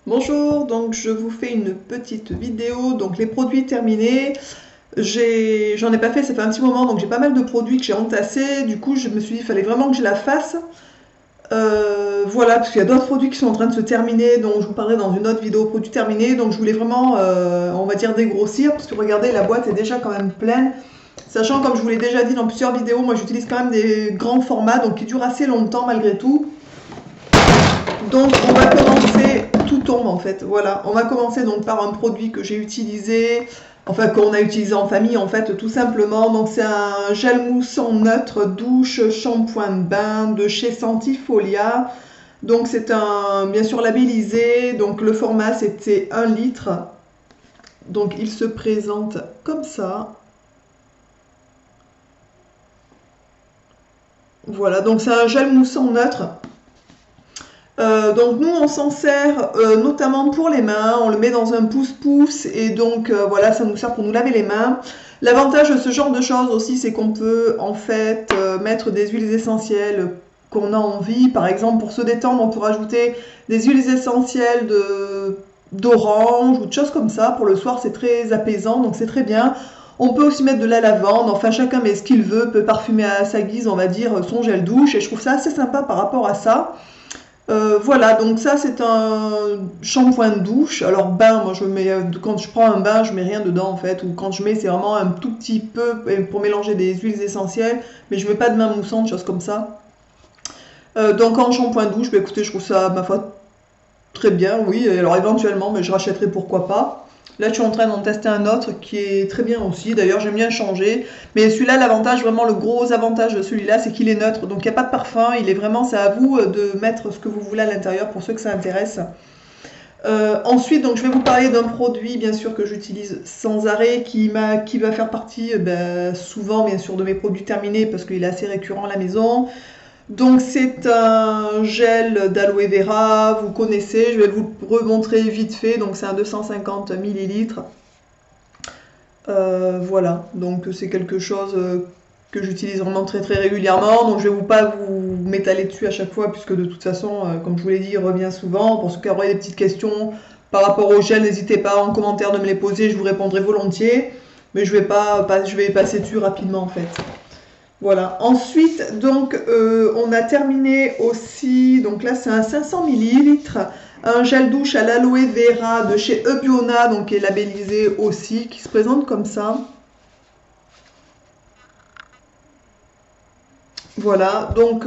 Bonjour, donc je vous fais une petite vidéo, donc les produits terminés. J'en ai pas fait, ça fait un petit moment, donc j'ai pas mal de produits que j'ai entassés. Du coup, je me suis dit, il fallait vraiment que je la fasse. Voilà, parce qu'il y a d'autres produits qui sont en train de se terminer, dont je vous parlerai dans une autre vidéo produits terminés. Donc je voulais vraiment, on va dire, dégrossir, parce que regardez, la boîte est déjà quand même pleine. Sachant, comme je vous l'ai déjà dit dans plusieurs vidéos, moi j'utilise quand même des grands formats, donc qui durent assez longtemps malgré tout. Donc on va commencer, tout tombe en fait, voilà. On va commencer donc par un produit que j'ai utilisé, enfin qu'on a utilisé en famille en fait tout simplement. Donc c'est un gel moussant neutre douche shampoing de bain de chez Sentifolia. Donc c'est un bien sûr labellisé, donc le format c'était 1 litre. Donc il se présente comme ça. Voilà, donc c'est un gel moussant neutre. Donc nous on s'en sert notamment pour les mains, on le met dans un pouce-pouce et donc voilà, ça nous sert pour nous laver les mains. L'avantage de ce genre de choses aussi, c'est qu'on peut en fait mettre des huiles essentielles qu'on a envie. Par exemple, pour se détendre, on peut rajouter des huiles essentielles d'orange ou de choses comme ça. Pour le soir, c'est très apaisant, donc c'est très bien. On peut aussi mettre de la lavande, enfin chacun met ce qu'il veut, peut parfumer à sa guise, on va dire, son gel douche, et je trouve ça assez sympa par rapport à ça. Voilà, donc ça c'est un shampoing de douche. Alors bain, moi je mets quand je prends un bain, je mets rien dedans en fait, ou quand je mets c'est vraiment un tout petit peu pour mélanger des huiles essentielles, mais je mets pas de main moussante, choses comme ça. Donc en shampoing de douche, bah, écoutez, je trouve ça ma foi très bien, oui. Alors éventuellement, mais je rachèterai pourquoi pas. Là, je suis en train d'en tester un autre qui est très bien aussi. D'ailleurs, j'aime bien changer. Mais celui-là, l'avantage, vraiment le gros avantage de celui-là, c'est qu'il est neutre. Donc, il n'y a pas de parfum. Il est vraiment, c'est à vous de mettre ce que vous voulez à l'intérieur pour ceux que ça intéresse. Ensuite, donc, je vais vous parler d'un produit, bien sûr, que j'utilise sans arrêt, qui va faire partie souvent, bien sûr, de mes produits terminés parce qu'il est assez récurrent à la maison. Donc c'est un gel d'aloe vera, vous connaissez, je vais vous remontrer vite fait, donc c'est un 250 millilitres. Voilà, donc c'est quelque chose que j'utilise vraiment très très régulièrement, donc je vais pas vous m'étaler dessus à chaque fois, puisque de toute façon, comme je vous l'ai dit, il revient souvent. Pour ceux qui auraient des petites questions par rapport au gel, n'hésitez pas en commentaire de me les poser, je vous répondrai volontiers, mais je vais passer dessus rapidement en fait. Voilà. Ensuite, donc, on a terminé aussi. Donc là, c'est un 500 millilitres, un gel douche à l'aloe vera de chez Ebiona, donc qui est labellisé aussi, qui se présente comme ça. Voilà. Donc,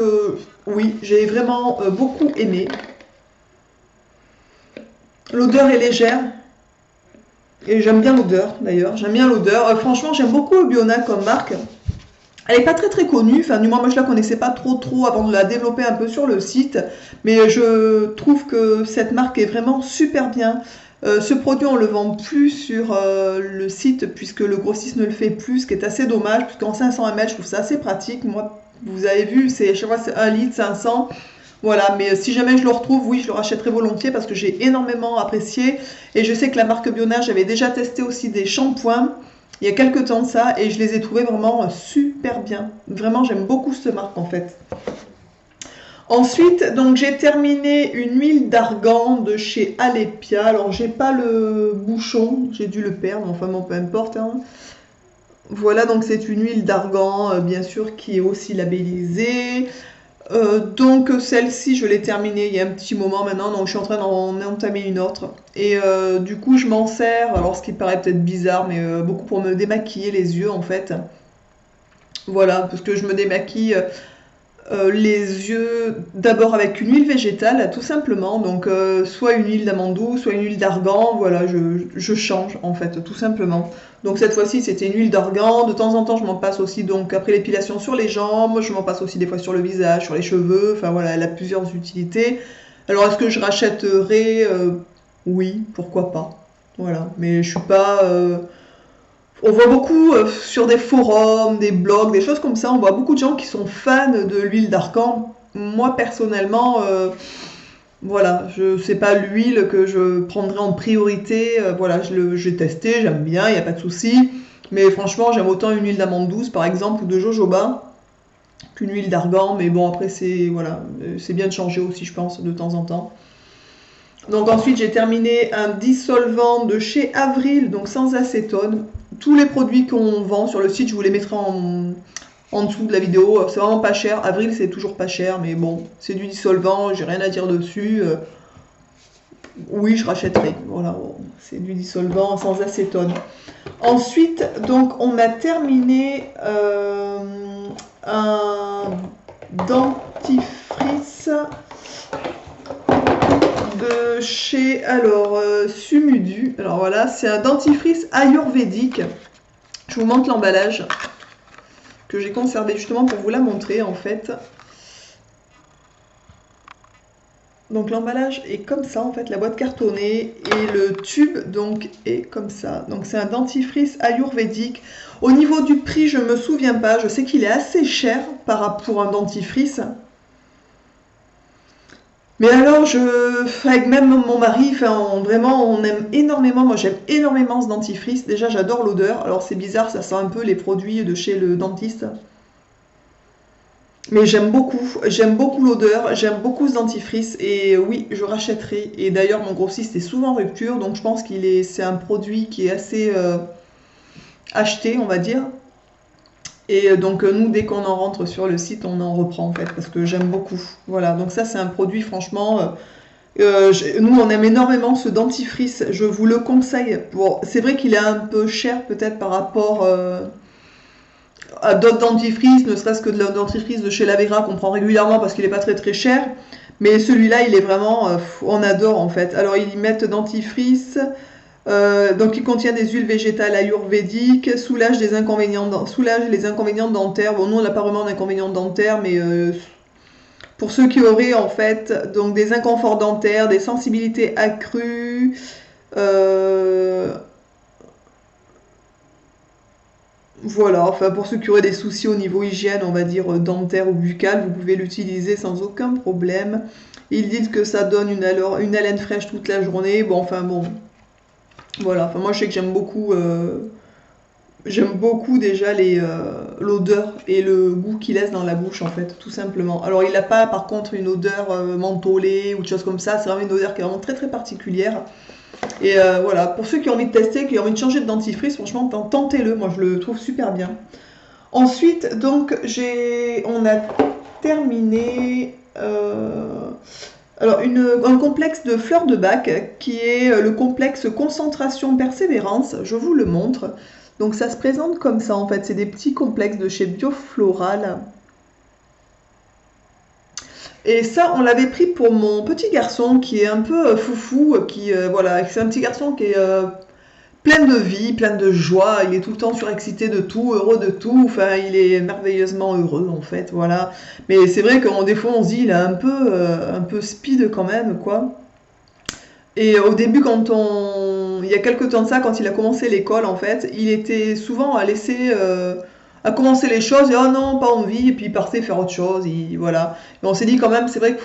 oui, j'ai vraiment beaucoup aimé. L'odeur est légère. Et j'aime bien l'odeur, d'ailleurs. J'aime bien l'odeur. Franchement, j'aime beaucoup Ebiona comme marque. Elle n'est pas très très connue, enfin du moins moi je la connaissais pas trop avant de la développer un peu sur le site, mais je trouve que cette marque est vraiment super bien. Ce produit on le vend plus sur le site puisque le grossiste ne le fait plus, ce qui est assez dommage puisqu'en 500 ml je trouve ça assez pratique. Moi vous avez vu, c'est chaque fois c'est 1 litre 500. Voilà, mais si jamais je le retrouve, oui, je le rachèterai volontiers parce que j'ai énormément apprécié. Et je sais que la marque Biona, j'avais déjà testé aussi des shampoings il y a quelques temps de ça et je les ai trouvés vraiment super bien. Vraiment, j'aime beaucoup cette marque en fait. Ensuite, donc j'ai terminé une huile d'argan de chez Alepia. Alors, j'ai pas le bouchon, j'ai dû le perdre, enfin bon, peu importe, hein. Voilà, donc c'est une huile d'argan, bien sûr, qui est aussi labellisée. Donc celle-ci, je l'ai terminée il y a un petit moment maintenant, donc je suis en train d'en entamer une autre. Et du coup, je m'en sers, alors ce qui paraît peut-être bizarre, mais beaucoup pour me démaquiller les yeux en fait. Voilà, parce que je me démaquille les yeux d'abord avec une huile végétale, tout simplement. Donc soit une huile d'amande douce, soit une huile d'argan. Voilà, je change en fait, tout simplement. Donc cette fois-ci, c'était une huile d'argan. De temps en temps, je m'en passe aussi donc après l'épilation sur les jambes. Je m'en passe aussi des fois sur le visage, sur les cheveux. Enfin voilà, elle a plusieurs utilités. Alors est-ce que je rachèterai Oui, pourquoi pas. Voilà, mais je suis pas. On voit beaucoup sur des forums, des blogs, des choses comme ça, on voit beaucoup de gens qui sont fans de l'huile d'argan. Moi personnellement, voilà, je sais pas l'huile que je prendrais en priorité. Voilà, j'ai testé, j'aime bien, il n'y a pas de souci. Mais franchement, j'aime autant une huile d'amande douce par exemple ou de jojoba qu'une huile d'argan. Mais bon, après c'est voilà, c'est bien de changer aussi, je pense, de temps en temps. Donc ensuite, j'ai terminé un dissolvant de chez Avril, donc sans acétone. Tous les produits qu'on vend sur le site, je vous les mettrai en dessous de la vidéo. C'est vraiment pas cher. Avril, c'est toujours pas cher, mais bon, c'est du dissolvant, j'ai rien à dire dessus. Oui, je rachèterai. Voilà, bon, c'est du dissolvant sans acétone. Ensuite, donc, on a terminé un dentifrice de chez Sumudu. Alors voilà, c'est un dentifrice ayurvédique. Je vous montre l'emballage que j'ai conservé justement pour vous la montrer en fait. Donc l'emballage est comme ça en fait, la boîte cartonnée, et le tube donc est comme ça. Donc c'est un dentifrice ayurvédique. Au niveau du prix, je me souviens pas, je sais qu'il est assez cher pour un dentifrice. Mais alors, avec même mon mari, enfin, vraiment, on aime énormément, moi j'aime énormément ce dentifrice. Déjà, j'adore l'odeur. Alors, c'est bizarre, ça sent un peu les produits de chez le dentiste. Mais j'aime beaucoup l'odeur, j'aime beaucoup ce dentifrice. Et oui, je rachèterai. Et d'ailleurs, mon grossiste est souvent en rupture, donc je pense c'est un produit qui est assez acheté, on va dire. Et donc nous, dès qu'on en rentre sur le site, on en reprend en fait, parce que j'aime beaucoup. Voilà, donc ça c'est un produit franchement, nous on aime énormément ce dentifrice, je vous le conseille. Bon, c'est vrai qu'il est un peu cher peut-être par rapport à d'autres dentifrices, ne serait-ce que de la dentifrice de chez Lavera qu'on prend régulièrement parce qu'il n'est pas très très cher. Mais celui-là, il est vraiment, on adore en fait. Alors ils mettent dentifrice. Donc il contient des huiles végétales ayurvédiques, soulage les inconvénients dentaires. Bon, nous on n'a pas vraiment d'inconvénients dentaires, mais pour ceux qui auraient en fait donc des inconforts dentaires, des sensibilités accrues, euh, voilà, enfin pour ceux qui auraient des soucis au niveau hygiène, on va dire dentaire ou buccal, vous pouvez l'utiliser sans aucun problème. Ils disent que ça donne une haleine fraîche toute la journée. Bon, enfin bon, voilà. Enfin moi je sais que j'aime beaucoup déjà l'odeur et le goût qu'il laisse dans la bouche en fait, tout simplement. Alors il n'a pas par contre une odeur mentholée ou de choses comme ça, c'est vraiment une odeur qui est vraiment très très particulière. Et voilà, pour ceux qui ont envie de tester, qui ont envie de changer de dentifrice, franchement tentez-le, moi je le trouve super bien. Ensuite, donc on a terminé alors un complexe de fleurs de bac qui est le complexe concentration persévérance, je vous le montre. Donc ça se présente comme ça en fait, c'est des petits complexes de chez Biofloral. Et ça, on l'avait pris pour mon petit garçon qui est un peu foufou, voilà, c'est un petit garçon qui est plein de vie, plein de joie, il est tout le temps surexcité de tout, heureux de tout, enfin il est merveilleusement heureux en fait, voilà. Mais c'est vrai que des fois on se dit il est un peu speed quand même, quoi. Et au début, il y a quelques temps de ça, quand il a commencé l'école, en fait, il était souvent à commencer les choses, et oh non, pas envie, et puis il partait faire autre chose, voilà. Et on s'est dit quand même, c'est vrai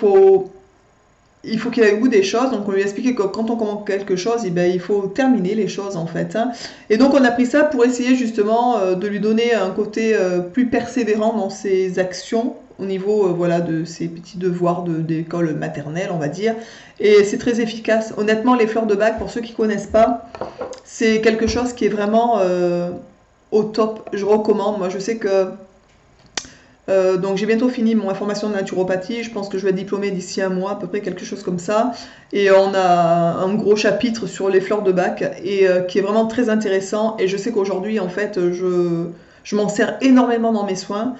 il faut qu'il ait le goût des choses, donc on lui a expliqué que quand on commence quelque chose, il faut terminer les choses en fait, hein. Et donc on a pris ça pour essayer justement de lui donner un côté plus persévérant dans ses actions au niveau voilà, de ses petits devoirs d'école maternelle, on va dire. Et c'est très efficace. Honnêtement, les fleurs de bac, pour ceux qui ne connaissent pas, c'est quelque chose qui est vraiment au top. Je recommande. Moi, je sais que donc j'ai bientôt fini ma formation de naturopathie, je pense que je vais être diplômée d'ici un mois, à peu près quelque chose comme ça. Et on a un gros chapitre sur les fleurs de bac et qui est vraiment très intéressant. Et je sais qu'aujourd'hui, en fait, je m'en sers énormément dans mes soins.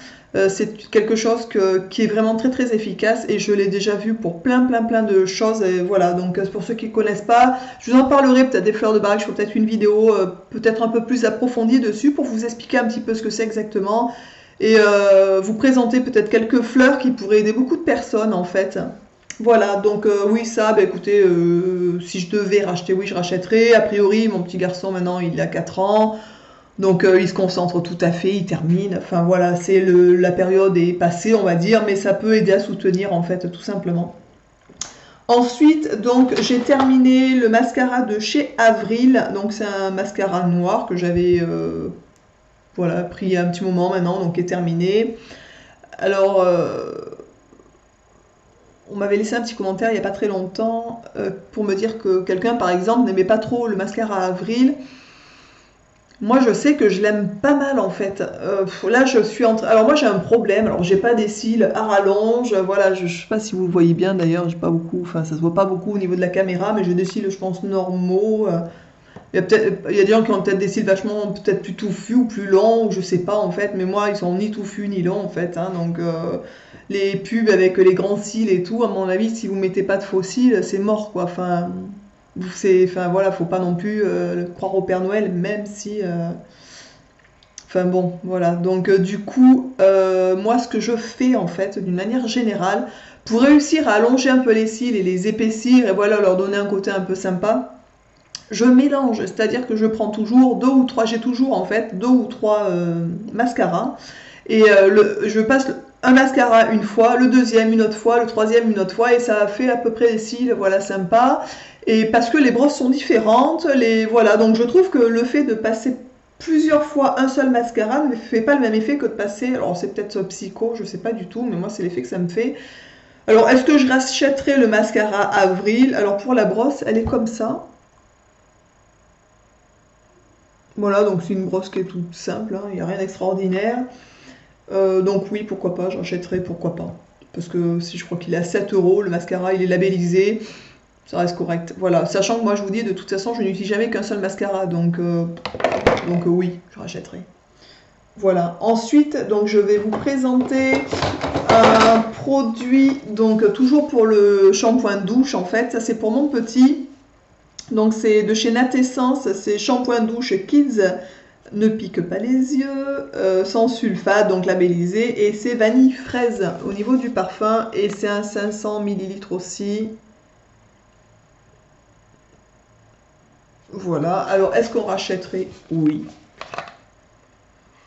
C'est quelque chose qui est vraiment très très efficace et je l'ai déjà vu pour plein de choses. Et voilà, donc pour ceux qui ne connaissent pas, je vous en parlerai peut-être des fleurs de bac, je ferai peut-être une vidéo peut-être un peu plus approfondie dessus pour vous expliquer un petit peu ce que c'est exactement et vous présenter peut-être quelques fleurs qui pourraient aider beaucoup de personnes en fait. Voilà, donc oui, ça, bah, écoutez, si je devais racheter, oui, je rachèterais. A priori, mon petit garçon, maintenant, il a 4 ans. Donc il se concentre tout à fait, il termine. Enfin voilà, la période est passée, on va dire, mais ça peut aider à soutenir, en fait, tout simplement. Ensuite, donc, j'ai terminé le mascara de chez Avril. Donc c'est un mascara noir que j'avais voilà, pris il y a un petit moment maintenant, donc qui est terminé. Alors, On m'avait laissé un petit commentaire il n'y a pas très longtemps pour me dire que quelqu'un, par exemple, n'aimait pas trop le mascara Avril. Moi, je sais que je l'aime pas mal en fait. Là, je suis en train. Alors, moi, j'ai un problème. Alors, j'ai pas des cils à rallonge. Voilà, je sais pas si vous le voyez bien d'ailleurs. J'ai pas beaucoup. Enfin, ça se voit pas beaucoup au niveau de la caméra, mais j'ai des cils, je pense, normaux. Il y a des gens qui ont peut-être des cils vachement, peut-être plus touffus ou plus longs, ou je sais pas en fait. Mais moi, ils sont ni touffus ni longs en fait. Hein, donc, les pubs avec les grands cils et tout, à mon avis, si vous mettez pas de faux cils, c'est mort quoi. Enfin voilà, faut pas non plus croire au Père Noël, même si. Enfin bon, voilà. Donc du coup, moi, ce que je fais en fait, d'une manière générale, pour réussir à allonger un peu les cils et les épaissir et voilà, leur donner un côté un peu sympa, je mélange. C'est-à-dire que je prends toujours deux ou trois, j'ai toujours en fait deux ou trois mascaras et je passe un mascara une fois, le deuxième une autre fois, le troisième une autre fois, et ça fait à peu près des cils, voilà, sympa. Et parce que les brosses sont différentes, voilà, donc je trouve que le fait de passer plusieurs fois un seul mascara ne fait pas le même effet que de passer, alors c'est peut-être psycho, je sais pas du tout, mais moi c'est l'effet que ça me fait. Alors est-ce que je rachèterai le mascara Avril? Alors pour la brosse, elle est comme ça. Voilà, donc c'est une brosse qui est toute simple, hein, il n'y a rien d'extraordinaire. Donc oui, pourquoi pas, j'achèterai, pourquoi pas. Parce que si je crois qu'il est à 7 euros, le mascara il est labellisé, ça reste correct. Voilà, sachant que moi je vous dis, de toute façon, je n'utilise jamais qu'un seul mascara, donc oui, je rachèterai. Voilà, ensuite, donc je vais vous présenter un produit, donc toujours pour le shampoing douche en fait, ça c'est pour mon petit. Donc c'est de chez Natessence, c'est shampoing douche Kids, ne pique pas les yeux, sans sulfate, donc labellisé, et c'est vanille fraise au niveau du parfum, et c'est un 500 ml aussi. Voilà, alors est-ce qu'on rachèterait? Oui.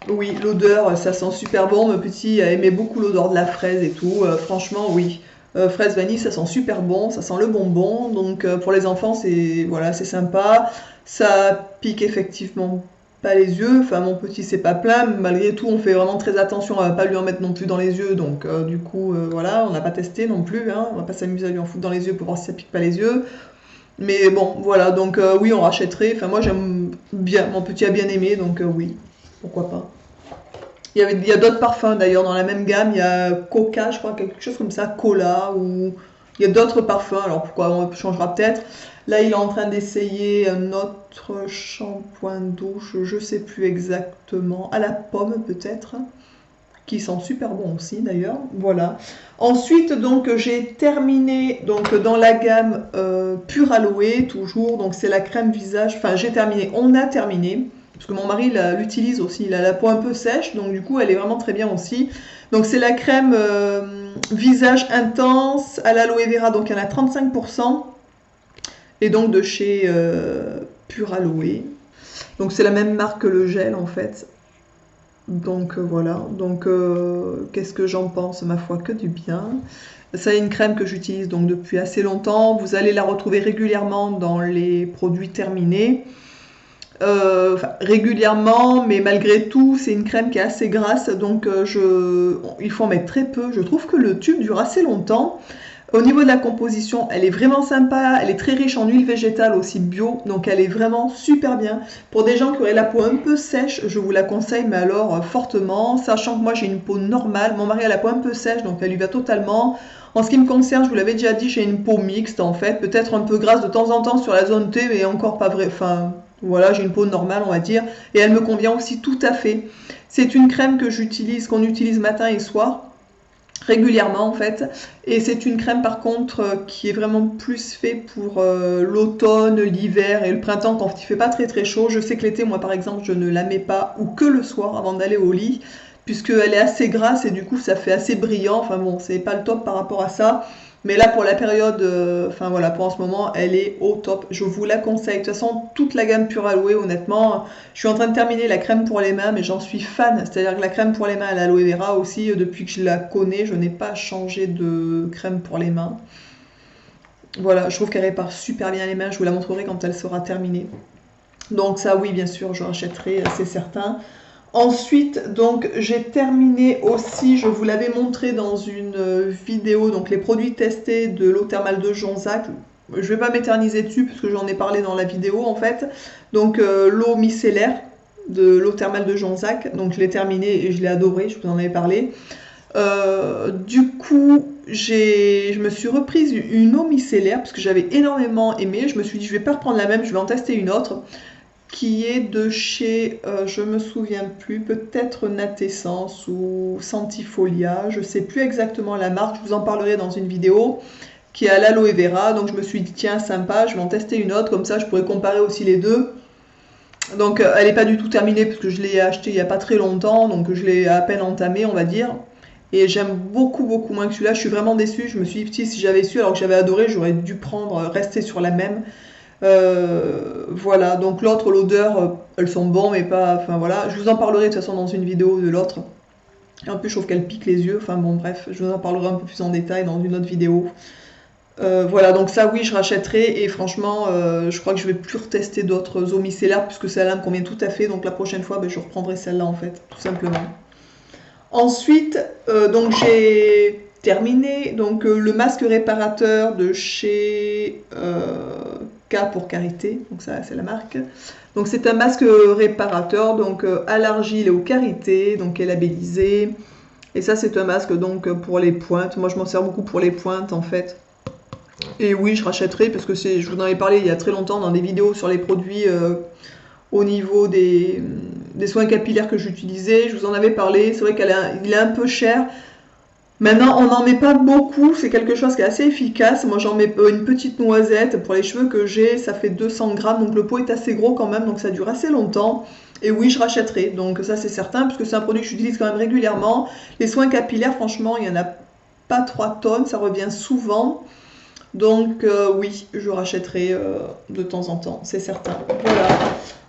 Oui, l'odeur, ça sent super bon. Mon petit aimait beaucoup l'odeur de la fraise et tout. Franchement, oui. Fraise vanille, ça sent super bon, ça sent le bonbon. Donc pour les enfants, c'est voilà, c'est sympa. Ça pique effectivement pas les yeux. Enfin, mon petit, c'est pas plein. Malgré tout, on fait vraiment très attention à pas lui en mettre non plus dans les yeux. Donc du coup, voilà, on n'a pas testé non plus. Hein. On va pas s'amuser à lui en foutre dans les yeux pour voir si ça pique pas les yeux. Mais bon, voilà. Donc oui, on rachèterait. Enfin, moi, j'aime bien. Mon petit a bien aimé, donc oui, pourquoi pas. Il y a d'autres parfums d'ailleurs dans la même gamme. Il y a Coca, je crois, quelque chose comme ça, Cola, ou il y a d'autres parfums. Alors pourquoi on changera peut-être. Là, il est en train d'essayer un autre shampoing douche, je sais plus exactement, à la pomme peut-être, qui sent super bon aussi d'ailleurs. Voilà. Ensuite, donc j'ai terminé donc dans la gamme Pure Aloe toujours. Donc c'est la crème visage. Enfin, j'ai terminé. On a terminé. Parce que mon mari l'utilise aussi, il a la peau un peu sèche, donc du coup elle est vraiment très bien aussi. Donc c'est la crème visage intense à l'aloe vera, donc il y en a 35%, et donc de chez Pure Aloe. Donc c'est la même marque que le gel en fait. Donc voilà, donc qu'est-ce que j'en pense? Ma foi, que du bien. Ça est une crème que j'utilise donc depuis assez longtemps. Vous allez la retrouver régulièrement dans les produits terminés. Régulièrement, mais malgré tout, c'est une crème qui est assez grasse, donc il faut en mettre très peu. Je trouve que le tube dure assez longtemps. Au niveau de la composition, elle est vraiment sympa, elle est très riche en huile végétale aussi bio, donc elle est vraiment super bien. Pour des gens qui auraient la peau un peu sèche, je vous la conseille, mais alors fortement, sachant que moi j'ai une peau normale, mon mari a la peau un peu sèche, donc elle lui va totalement. En ce qui me concerne, je vous l'avais déjà dit, j'ai une peau mixte en fait, peut-être un peu grasse de temps en temps sur la zone T, mais encore pas vrai. Enfin, voilà, j'ai une peau normale, on va dire, et elle me convient aussi tout à fait. C'est une crème que j'utilise, qu'on utilise matin et soir, régulièrement en fait, et c'est une crème par contre qui est vraiment plus fait pour l'automne, l'hiver et le printemps quand il fait pas très très chaud. Je sais que l'été, moi par exemple, je ne la mets pas ou que le soir avant d'aller au lit, puisqu'elle est assez grasse et du coup ça fait assez brillant. Enfin bon, c'est pas le top par rapport à ça. Mais là, pour la période, enfin voilà, pour en ce moment, elle est au top. Je vous la conseille. De toute façon, toute la gamme Pure Aloe, honnêtement, je suis en train de terminer la crème pour les mains, mais j'en suis fan. C'est-à-dire que la crème pour les mains à l'aloe vera aussi, depuis que je la connais, je n'ai pas changé de crème pour les mains. Voilà, je trouve qu'elle répare super bien les mains. Je vous la montrerai quand elle sera terminée. Donc ça, oui, bien sûr, je rachèterai, c'est certain. Ensuite, donc, j'ai terminé aussi, je vous l'avais montré dans une vidéo, donc les produits testés de l'eau thermale de Jonzac. Je vais pas m'éterniser dessus parce que j'en ai parlé dans la vidéo en fait. Donc l'eau micellaire de l'eau thermale de Jonzac, donc je l'ai terminé et je l'ai adoré, je vous en avais parlé. Du coup, je me suis reprise une eau micellaire parce que j'avais énormément aimé. Je me suis dit, je vais pas reprendre la même, je vais en tester une autre qui est de chez, je me souviens plus, peut-être Natessence ou Santifolia, je sais plus exactement la marque, je vous en parlerai dans une vidéo, qui est à l'aloe vera. Donc je me suis dit, tiens, sympa, je vais en tester une autre, comme ça je pourrais comparer aussi les deux. Donc elle n'est pas du tout terminée parce que je l'ai acheté il n'y a pas très longtemps, donc je l'ai à peine entamée, on va dire. Et j'aime beaucoup beaucoup moins que celui-là, je suis vraiment déçue, je me suis dit, si j'avais su alors que j'avais adoré, j'aurais dû rester sur la même. Voilà, donc l'autre, l'odeur, elles sont bonnes, mais pas. Enfin voilà, je vous en parlerai de toute façon dans une vidéo de l'autre. Et en plus, je trouve qu'elle pique les yeux. Enfin bon, bref, je vous en parlerai un peu plus en détail dans une autre vidéo. Voilà, donc ça, oui, je rachèterai. Et franchement, je crois que je vais plus retester d'autres eaux micellaires puisque celle-là me convient tout à fait. Donc la prochaine fois, ben, je reprendrai celle-là en fait, tout simplement. Ensuite, donc j'ai terminé donc le masque réparateur de chez K pour Karité, donc ça c'est la marque. Donc c'est un masque réparateur donc à l'argile et au karité, donc qui est labellisé. Et ça c'est un masque donc pour les pointes. Moi je m'en sers beaucoup pour les pointes en fait. Et oui, je rachèterai parce que je vous en avais parlé il y a très longtemps dans des vidéos sur les produits au niveau des soins capillaires que j'utilisais. Je vous en avais parlé. C'est vrai qu'il est un peu cher. Maintenant, on n'en met pas beaucoup. C'est quelque chose qui est assez efficace. Moi, j'en mets une petite noisette pour les cheveux que j'ai. Ça fait 200 grammes. Donc, le pot est assez gros quand même. Donc, ça dure assez longtemps. Et oui, je rachèterai. Donc, ça, c'est certain. Puisque c'est un produit que j'utilise quand même régulièrement. Les soins capillaires, franchement, il n'y en a pas 3 tonnes. Ça revient souvent. Donc, oui, je rachèterai de temps en temps. C'est certain. Voilà.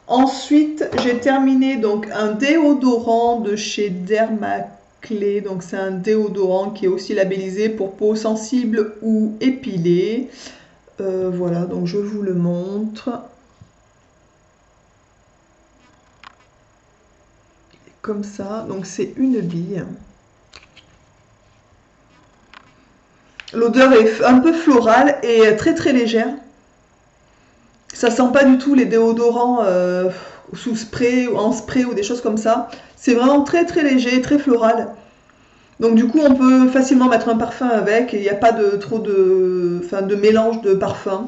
Ensuite, j'ai terminé donc un déodorant de chez Dermaclé. Donc c'est un déodorant qui est aussi labellisé pour peau sensible ou épilée. Voilà, donc je vous le montre. Comme ça, donc c'est une bille. L'odeur est un peu florale et très très légère. Ça sent pas du tout les déodorants sous spray ou en spray ou des choses comme ça. C'est vraiment très très léger, très floral. Donc du coup, on peut facilement mettre un parfum avec et il n'y a pas trop de mélange de parfums.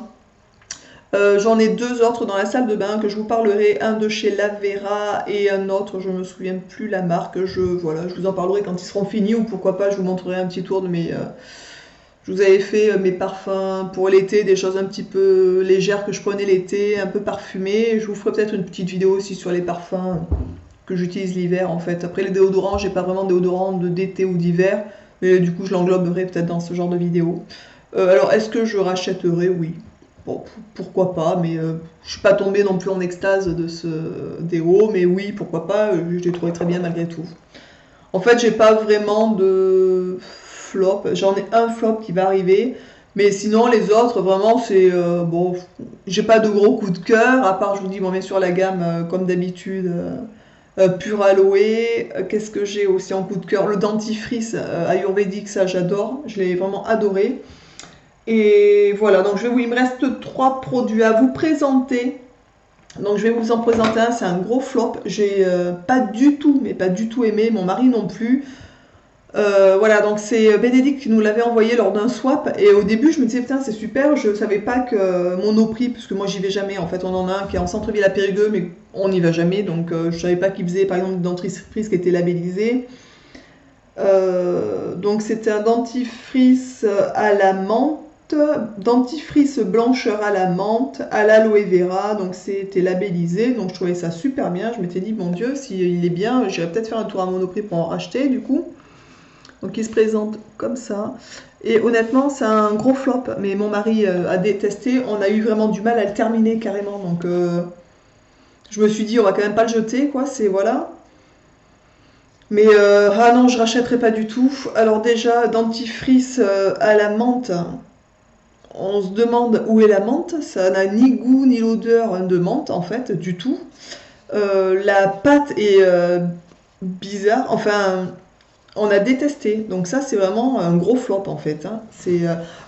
J'en ai 2 autres dans la salle de bain que je vous parlerai, un de chez Lavera et un autre, je me souviens plus la marque. Voilà, je vous en parlerai quand ils seront finis ou pourquoi pas, je vous montrerai un petit tour de mes. Je vous avais fait mes parfums pour l'été, des choses un petit peu légères que je prenais l'été, un peu parfumées. Je vous ferai peut-être une petite vidéo aussi sur les parfums que j'utilise l'hiver en fait. Après les déodorants, j'ai pas vraiment de déodorant d'été ou d'hiver, mais du coup je l'engloberai peut-être dans ce genre de vidéo. Alors est-ce que je rachèterai? Oui. Bon, pourquoi pas, mais je suis pas tombée non plus en extase de ce déo, mais oui, pourquoi pas, je l'ai trouvé très bien malgré tout. En fait, j'ai pas vraiment de flop, j'en ai un flop qui va arriver, mais sinon les autres, vraiment, c'est bon, j'ai pas de gros coup de cœur, à part, je vous dis, bon, bien sûr, la gamme, comme d'habitude, pure aloe. Qu'est-ce que j'ai aussi en coup de cœur? Le dentifrice ayurvédique, ça j'adore, je l'ai vraiment adoré. Et voilà, donc il me reste 3 produits à vous présenter. Donc je vais vous en présenter un, c'est un gros flop. J'ai pas du tout, mais pas du tout aimé, mon mari non plus. Voilà, donc c'est Bénédicte qui nous l'avait envoyé lors d'un swap. Et au début, je me disais, putain, c'est super. Je savais pas que Monoprix, parce que moi j'y vais jamais. En fait, on en a un qui est en centre-ville à Périgueux, mais on n'y va jamais. Donc je savais pas qu'il faisait, par exemple, une dentifrice qui était labellisée. Donc c'était un dentifrice à la menthe, dentifrice blancheur à la menthe, à l'aloe vera, donc c'était labellisé, donc je trouvais ça super bien. Je m'étais dit, mon Dieu, s'il est bien, j'irais peut-être faire un tour à Monoprix pour en racheter du coup. Donc il se présente comme ça. Et honnêtement, c'est un gros flop, mais mon mari a détesté. On a eu vraiment du mal à le terminer carrément, donc je me suis dit, on va quand même pas le jeter, quoi, c'est voilà. Mais ah non, je rachèterai pas du tout. Alors déjà, dentifrice à la menthe, on se demande où est la menthe. Ça n'a ni goût ni l'odeur de menthe en fait, du tout. La pâte est bizarre. Enfin, on a détesté. Donc ça, c'est vraiment un gros flop en fait, hein.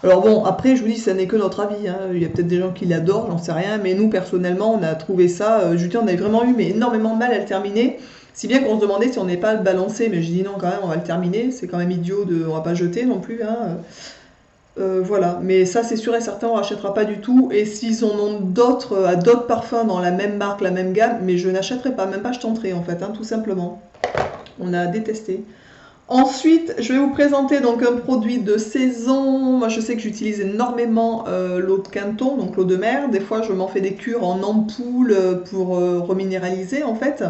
Alors bon, après, je vous dis, ça n'est que notre avis, hein. Il y a peut-être des gens qui l'adorent, j'en sais rien. Mais nous, personnellement, on a trouvé ça. Je veux dire, on avait vraiment eu mais énormément de mal à le terminer. Si bien qu'on se demandait si on n'est pas le balancer. Mais je dis non, quand même, on va le terminer. C'est quand même idiot on va pas jeter non plus, hein. Voilà, mais ça c'est sûr et certain, on rachètera pas du tout. Et s'ils en ont d'autres, à d'autres parfums dans la même marque, la même gamme, mais je n'achèterai pas, même pas je tenterai en fait, hein, tout simplement. On a détesté. Ensuite, je vais vous présenter donc un produit de saison. Moi, je sais que j'utilise énormément l'eau de Quinton, donc l'eau de mer. Des fois, je m'en fais des cures en ampoule pour reminéraliser en fait.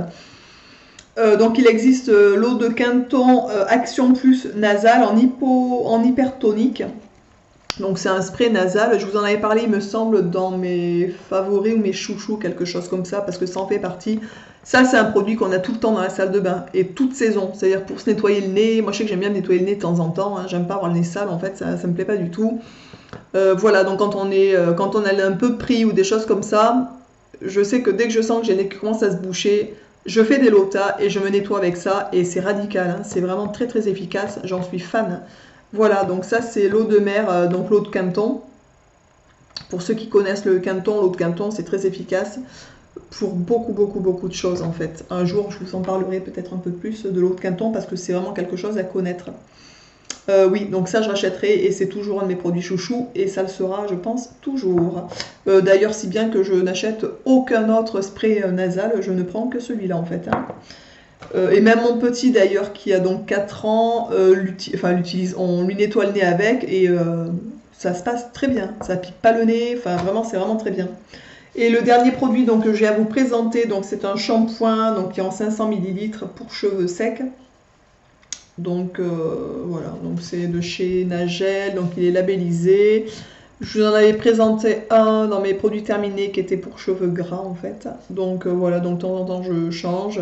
Donc, il existe l'eau de Quinton Action Plus nasale en hypertonique. Donc c'est un spray nasal, je vous en avais parlé il me semble dans mes favoris ou mes chouchous, quelque chose comme ça, parce que ça en fait partie. Ça c'est un produit qu'on a tout le temps dans la salle de bain, et toute saison, c'est-à-dire pour se nettoyer le nez. Moi je sais que j'aime bien me nettoyer le nez de temps en temps, hein. J'aime pas avoir le nez sale en fait, ça me plaît pas du tout. Voilà, donc quand on a un peu pris ou des choses comme ça, je sais que dès que je sens que j'ai le nez qui commence à se boucher, je fais des lotas et je me nettoie avec ça, et c'est radical, hein. C'est vraiment très très efficace, j'en suis fan. Voilà, donc ça c'est l'eau de mer, donc l'eau de Quinton. Pour ceux qui connaissent le Quinton, l'eau de Quinton c'est très efficace pour beaucoup de choses en fait. Un jour je vous en parlerai peut-être un peu plus de l'eau de Quinton parce que c'est vraiment quelque chose à connaître. Oui, donc ça je rachèterai et c'est toujours un de mes produits chouchous et ça le sera je pense toujours. D'ailleurs si bien que je n'achète aucun autre spray nasal, je ne prends que celui-là en fait, hein. Et même mon petit d'ailleurs qui a donc 4 ans, l'utilise, on lui nettoie le nez avec et ça se passe très bien, ça pique pas le nez, enfin vraiment c'est vraiment très bien. Et le dernier produit donc, que j'ai à vous présenter, donc c'est un shampoing donc, qui est en 500 ml pour cheveux secs. Donc voilà, donc c'est de chez Nagel, donc il est labellisé. Je vous en avais présenté un dans mes produits terminés qui était pour cheveux gras en fait. Donc voilà, donc de temps en temps je change.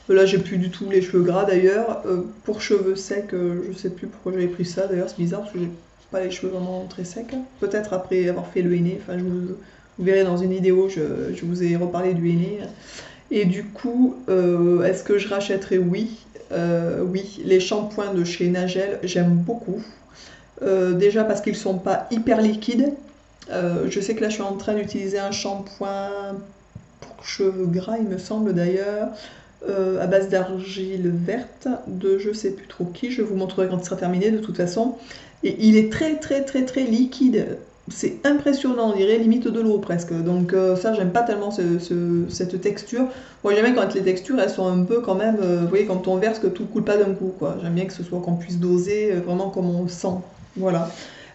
Là j'ai plus du tout les cheveux gras d'ailleurs. Pour cheveux secs, je sais plus pourquoi j'avais pris ça d'ailleurs, c'est bizarre parce que j'ai pas les cheveux vraiment très secs. Peut-être après avoir fait le henné, enfin vous verrez dans une vidéo, je vous ai reparlé du henné. Et du coup, est-ce que je rachèterai? Oui. Oui, les shampoings de chez Nagel, j'aime beaucoup. Déjà parce qu'ils sont pas hyper liquides. Je sais que là je suis en train d'utiliser un shampoing pour cheveux gras, il me semble d'ailleurs, à base d'argile verte de je sais plus trop qui. Je vous montrerai quand il sera terminé de toute façon. Et il est très liquide. C'est impressionnant, on dirait limite de l'eau presque. Donc ça, j'aime pas tellement cette texture. Moi, j'aime bien quand les textures, elles sont un peu quand même, vous voyez, quand on verse, que tout coule pas d'un coup, quoi. J'aime bien que ce soit qu'on puisse doser vraiment comme on le sent. Voilà.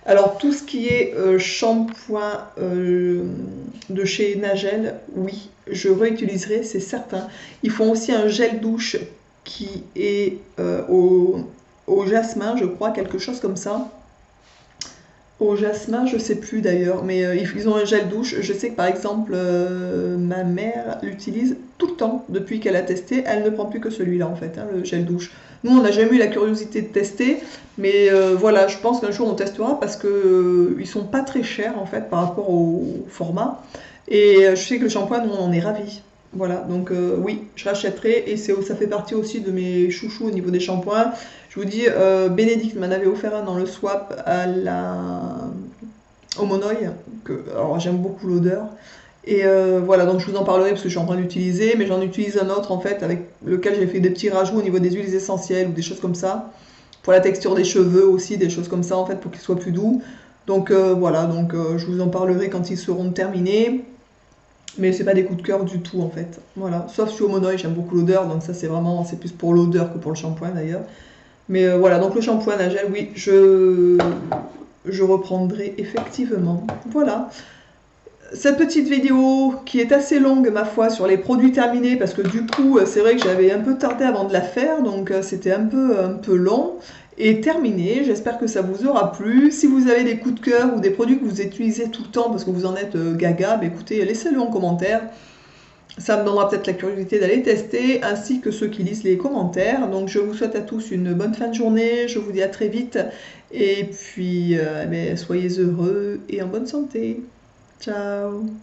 Alors, tout ce qui est shampoing de chez Nagel, oui, je réutiliserai, c'est certain. Ils font aussi un gel douche qui est au jasmin, je crois, quelque chose comme ça. Au jasmin, je sais plus d'ailleurs, mais ils ont un gel douche. Je sais que par exemple, ma mère l'utilise tout le temps depuis qu'elle a testé. Elle ne prend plus que celui-là en fait, hein, le gel douche. Nous, on n'a jamais eu la curiosité de tester, mais voilà, je pense qu'un jour on testera parce que ils sont pas très chers en fait par rapport au format. Et je sais que le shampoing, nous, on en est ravis. Voilà, donc oui, je rachèterai et ça fait partie aussi de mes chouchous au niveau des shampoings. Je vous dis, Bénédicte m'en avait offert un dans le swap au Monoï, alors j'aime beaucoup l'odeur. Et voilà, donc je vous en parlerai parce que je suis en train d'utiliser, mais j'en utilise un autre en fait avec lequel j'ai fait des petits rajouts au niveau des huiles essentielles ou des choses comme ça. Pour la texture des cheveux aussi, des choses comme ça en fait pour qu'ils soient plus doux. Donc voilà, donc je vous en parlerai quand ils seront terminés. Mais c'est pas des coups de cœur du tout en fait. Voilà, sauf sur Monoï, j'aime beaucoup l'odeur, donc ça c'est plus pour l'odeur que pour le shampoing d'ailleurs. Mais voilà, donc le shampoing Nagel, oui, je reprendrai effectivement. Voilà. Cette petite vidéo qui est assez longue, ma foi, sur les produits terminés, parce que du coup, c'est vrai que j'avais un peu tardé avant de la faire, donc c'était un peu long, et terminé. J'espère que ça vous aura plu. Si vous avez des coups de cœur ou des produits que vous utilisez tout le temps parce que vous en êtes gaga, bah, écoutez, laissez-le en commentaire. Ça me donnera peut-être la curiosité d'aller tester, ainsi que ceux qui lisent les commentaires. Donc je vous souhaite à tous une bonne fin de journée, je vous dis à très vite, et puis soyez heureux et en bonne santé. Ciao!